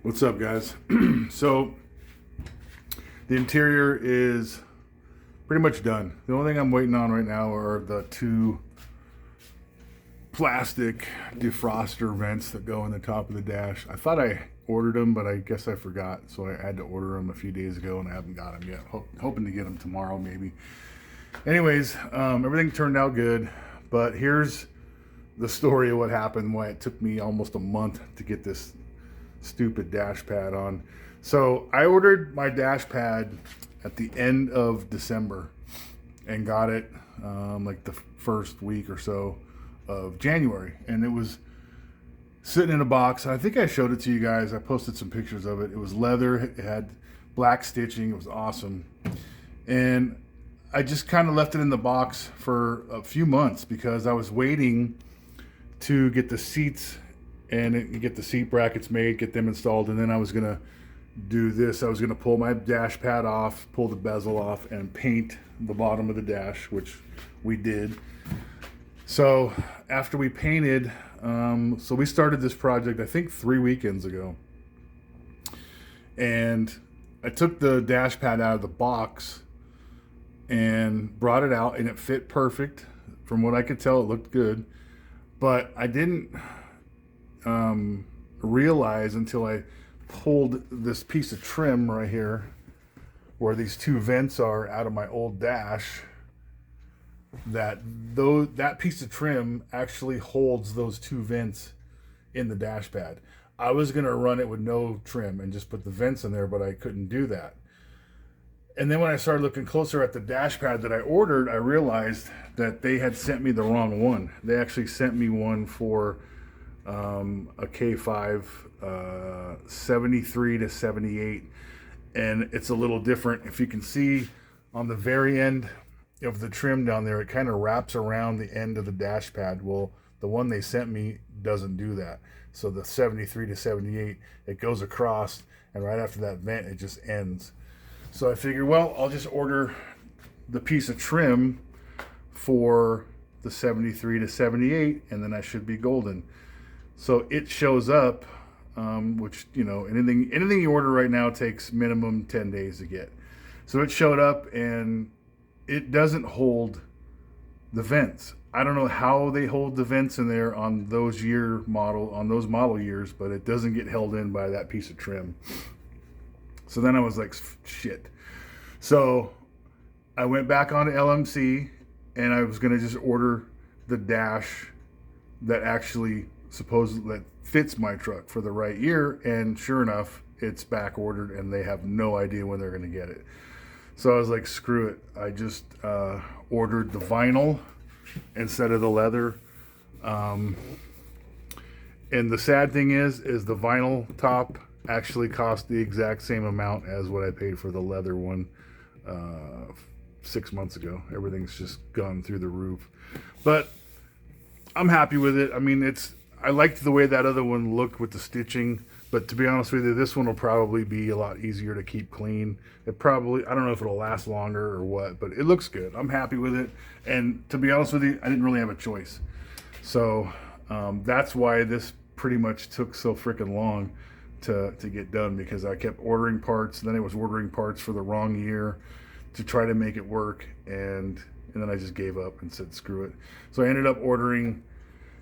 What's up, guys? So the interior is pretty much done. The only thing I'm waiting on right now are the two plastic defroster vents that go in the top of the dash. I thought I ordered them, but I guess I forgot, so I had to order them a few days ago and I haven't got them yet. Hoping to get them tomorrow maybe. Anyways, everything turned out good, but here's the story of what happened, why it took me almost a month to get this stupid dash pad on. So I ordered my dash pad at the end of December and got it like the first week or so of January, and it was sitting in a box. I think I showed it to you guys. I posted some pictures of it. It was leather, it had black stitching, it was awesome, and I just kind of left it in the box for a few months because I was waiting to get the seats and get the seat brackets made, get them installed, and then I was gonna do this. I was gonna pull my dash pad off, pull the bezel off, and paint the bottom of the dash, which we did. So after we painted, so we started this project I think 3 weekends ago, and I took the dash pad out of the box and brought it out, and it fit perfect. From what I could tell, it looked good, but I didn't realize until I pulled this piece of trim right here where these two vents are out of my old dash, that that piece of trim actually holds those two vents in the dash pad. I was gonna run it with no trim and just put the vents in there, but I couldn't do that. And then when I started looking closer at the dash pad that I ordered, I realized that they had sent me the wrong one. They actually sent me one for a K5 73 to 78, and it's a little different. If you can see on the very end of the trim down there, it kind of wraps around the end of the dash pad. Well, the one they sent me doesn't do that. So the 73 to 78, it goes across, and right after that vent, it just ends. So I figured, well, I'll just order the piece of trim for the 73 to 78, and then I should be golden. So it shows up, which, you know, anything you order right now takes minimum 10 days to get. So it showed up, and it doesn't hold the vents. I don't know how they hold the vents in there on those model years, but it doesn't get held in by that piece of trim. So then I was like, shit. So I went back on to LMC, and I was gonna just order the dash that actually that fits my truck for the right year, and sure enough, it's back ordered and they have no idea when they're going to get it. So I was like, screw it. I just ordered the vinyl instead of the leather. And the sad thing is the vinyl top actually cost the exact same amount as what I paid for the leather one 6 months ago. Everything's just gone through the roof, but I'm happy with it. I mean, I liked the way that other one looked with the stitching, but to be honest with you, this one will probably be a lot easier to keep clean. I don't know if it'll last longer or what, but it looks good. I'm happy with it. And to be honest with you, I didn't really have a choice. So that's why this pretty much took so freaking long to get done, because I kept ordering parts, and then I was ordering parts for the wrong year to try to make it work. And then I just gave up and said, screw it. So I ended up ordering.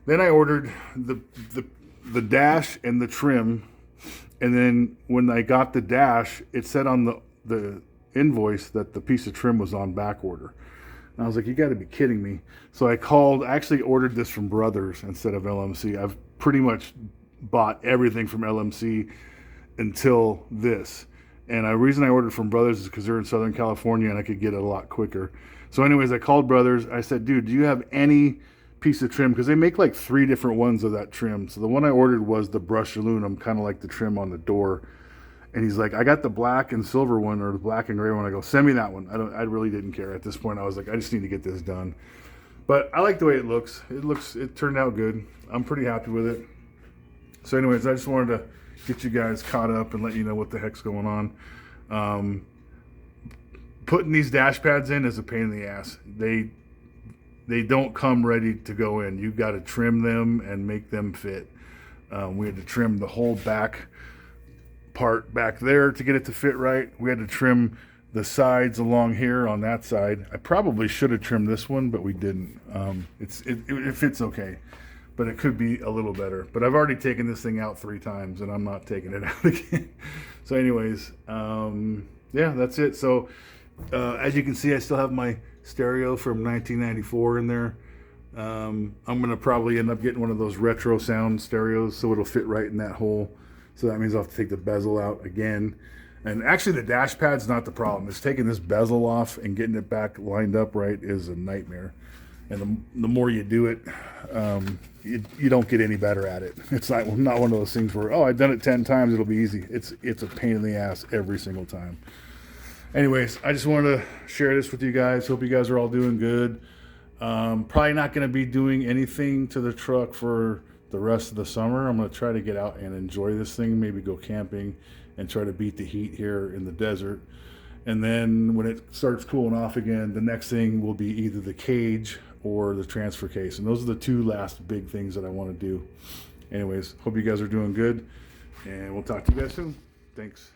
Then I ordered the dash and the trim, and then when I got the dash, it said on the invoice that the piece of trim was on back order. And I was like, you got to be kidding me. So I actually ordered this from Brothers instead of LMC. I've pretty much bought everything from LMC until this. And the reason I ordered from Brothers is because they're in Southern California and I could get it a lot quicker. So anyways, I called Brothers. I said, dude, do you have any piece of trim? Because they make like 3 different ones of that trim. So the one I ordered was the brushed aluminum, kind of like the trim on the door. And he's like, I got the black and silver one, or the black and gray one. I go, send me that one. I really didn't care at this point. I was like, I just need to get this done. But I like the way it looks. It turned out good. I'm pretty happy with it. So anyways, I just wanted to get you guys caught up and let you know what the heck's going on. Putting these dash pads in is a pain in the ass. They don't come ready to go in. You've got to trim them and make them fit. We had to trim the whole back part back there to get it to fit right. We had to trim the sides along here on that side. I probably should have trimmed this one, but we didn't. It fits okay, but it could be a little better. But I've already taken this thing out 3 times, and I'm not taking it out again. So anyways, yeah, that's it. So as you can see, I still have my stereo from 1994 in there. I'm gonna probably end up getting one of those retro sound stereos, so it'll fit right in that hole. So that means I'll have to take the bezel out again. And actually the dash pad's not the problem. It's taking this bezel off and getting it back lined up right is a nightmare. And the more you do it, you don't get any better at it. It's not one of those things where, oh, I've done it 10 times, it'll be easy. It's a pain in the ass every single time. Anyways, I just wanted to share this with you guys. Hope you guys are all doing good. Probably not going to be doing anything to the truck for the rest of the summer. I'm going to try to get out and enjoy this thing, maybe go camping and try to beat the heat here in the desert. And then when it starts cooling off again, the next thing will be either the cage or the transfer case. And those are the 2 last big things that I want to do. Anyways, hope you guys are doing good, and we'll talk to you guys soon. Thanks.